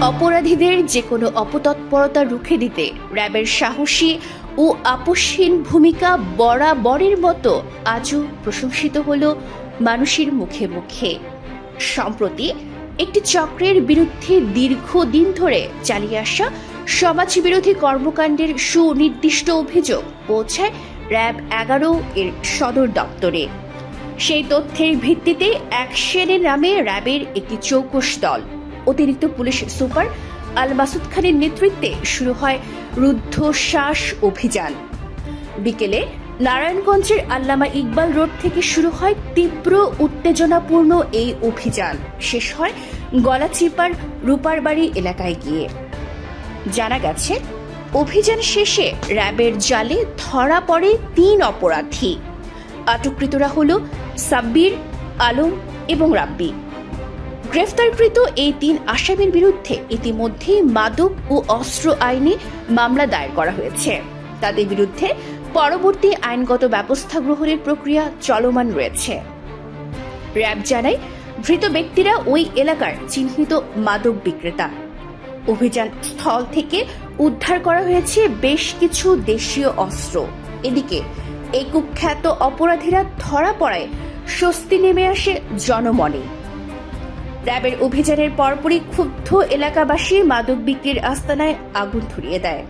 অপরাধীদের যে কোনো অপতৎপরতা রুখে দিতে র্যাবের সাহসী ও আপোষহীন ভূমিকা বরাবরের মতো আজও প্রশংসিত হল মানুষের মুখে মুখে। সম্প্রতি একটি চক্রের বিরুদ্ধে দীর্ঘদিন ধরে চালিয়ে আসা সমাজবিরোধী কর্মকাণ্ডের সুনির্দিষ্ট অভিযোগ পৌঁছায় র্যাব 11 এর সদর দপ্তরে। সেই তথ্যের ভিত্তিতে অ্যাকশনের নামে র্যাবের একটি চৌকস দল অতিরিক্ত পুলিশ সুপার আল মাসুদ খানের নেতৃত্বে শুরু হয় রুদ্ধশ্বাস অভিযান। বিকেলে নারায়ণগঞ্জের আল্লামা ইকবাল রোড থেকে শুরু হয় তীব্র উত্তেজনাপূর্ণ এই অভিযান, শেষ হয় গলাচিপার রূপারবাড়ি এলাকায় গিয়ে। জানা গেছে, অভিযান শেষে র্যাবের জালে ধরা পড়ে 3 অপরাধী। আটককৃতরা হল সাব্বির, আলম এবং রাব্বি। গ্রেফতারকৃত এই 3 আসামির বিরুদ্ধে ইতিমধ্যে মাদক ও অস্ত্র আইনে মামলা দায়ের করা হয়েছে। তাদের বিরুদ্ধে পরবর্তী আইনগত ব্যবস্থা গ্রহণের প্রক্রিয়া চলমান রয়েছে। র্যাব জানায়, ধৃত ব্যক্তিরা ওই এলাকার চিহ্নিত মাদক বিক্রেতা। অভিযান স্থল থেকে উদ্ধার করা হয়েছে বেশ কিছু দেশীয় অস্ত্র। এদিকে এই কুখ্যাত অপরাধীরা ধরা পড়ায় স্বস্তি নেমে আসে জনমনে। র্যাবের অভিযানের পরপরই ক্ষুব্ধ এলাকাবাসী মাদক বিক্রির আস্তানায় আগুন ধরিয়ে দেয়।